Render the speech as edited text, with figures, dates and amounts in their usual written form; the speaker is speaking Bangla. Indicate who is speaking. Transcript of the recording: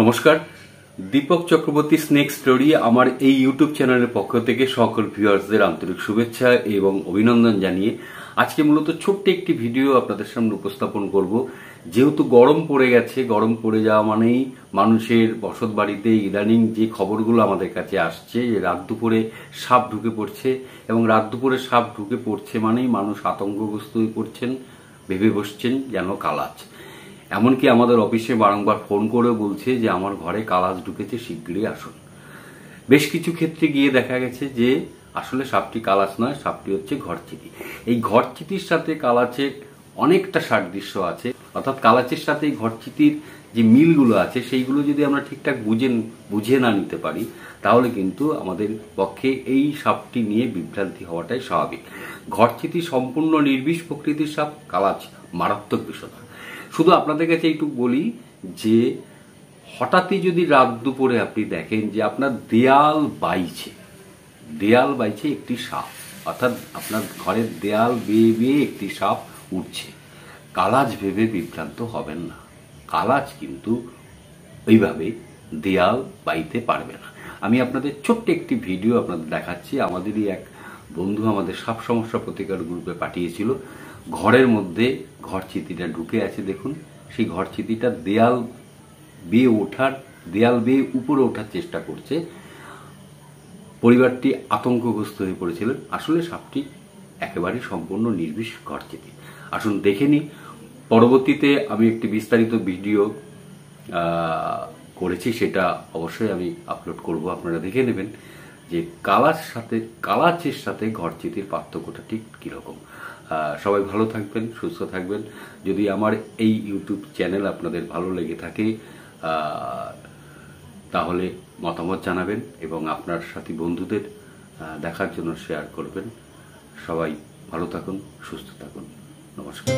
Speaker 1: নমস্কার, দীপক চক্রবর্তী স্নেক স্টোরি আমার এই ইউটিউব চ্যানেলের পক্ষ থেকে সকল ভিউয়ার্সদের আন্তরিক শুভেচ্ছা এবং অভিনন্দন জানিয়ে আজকে মূলত ছোট্ট একটি ভিডিও আপনাদের সামনে উপস্থাপন করব। যেহেতু গরম পড়ে গেছে, গরম পড়ে যাওয়া মানেই মানুষের বসত বাড়িতে ইদানিং যে খবরগুলো আমাদের কাছে আসছে যে রাত দুপুরে সাপ ঢুকে পড়ছে, এবং রাত দুপুরে সাপ ঢুকে পড়ছে মানেই মানুষ আতঙ্কগ্রস্ত হয়ে পড়ছেন, ভেবে বসছেন যেন কালাচ। এমনকি আমাদের অফিসে বারংবার ফোন করে বলছে যে আমার ঘরে কালাচ ঢুকেছে, শিগগিরই আসুন। বেশ কিছু ক্ষেত্রে গিয়ে দেখা গেছে যে আসলে সাপটি কালাচ নয়, সাপটি হচ্ছে ঘরচিতি। এই ঘরচিতির সাথে কালাচের অনেকটা সাদৃশ্য আছে, অর্থাৎ কালাচের সাথে এই ঘরচিতির যে মিলগুলো আছে সেইগুলো যদি আমরা ঠিকঠাক বুঝে না নিতে পারি তাহলে কিন্তু আমাদের পক্ষে এই সাপটি নিয়ে বিভ্রান্তি হওয়াটাই স্বাভাবিক। ঘরচিতি সম্পূর্ণ নির্বিষ প্রকৃতির সাপ, কালাচ মারাত্মক বিষধর। শুধু আপনাদের কাছে এইটুকু বলি যে হঠাৎই যদি রাত দুপুরে আপনি দেখেন যে আপনার দেয়াল বাইছে একটি সাপ, অর্থাৎ আপনার ঘরের দেয়াল বেয়ে বেয়ে একটি সাপ উঠছে, কালাচ ভেবে বিভ্রান্ত হবেন না। কালাচ কিন্তু ওইভাবে দেয়াল বাইতে পারবে না। আমি আপনাদের ছোট্ট একটি ভিডিও আপনাদের দেখাচ্ছি। আমাদেরই এক বন্ধু আমাদের সাপ সমস্যা প্রতিকার গ্রুপে পাঠিয়েছিল। ঘরের মধ্যে ঘরচিতিটা ঢুকে আছে, দেখুন সেই ঘরচিতিটা দেয়াল বেয়ে উপরে ওঠার চেষ্টা করছে। পরিবারটি আতঙ্কগ্রস্ত হয়ে পড়েছিলেন। আসলে সাপটি একেবারে সম্পূর্ণ নির্বিষ ঘরচিতি। আসুন দেখে নিই। পরবর্তীতে আমি একটি বিস্তারিত ভিডিও করেছি, সেটা অবশ্যই আমি আপলোড করব, আপনারা দেখে নেবেন যে কালাচের সাথে ঘরচিতির পার্থক্যটা ঠিক কিরকম। সবাই ভালো থাকবেন, সুস্থ থাকবেন। যদি আমার এই ইউটিউব চ্যানেল আপনাদের ভালো লেগে থাকে তাহলে মতামত জানাবেন এবং আপনার সাথী বন্ধুদের দেখার জন্য শেয়ার করবেন। সবাই ভালো থাকুন, সুস্থ থাকুন। নমস্কার।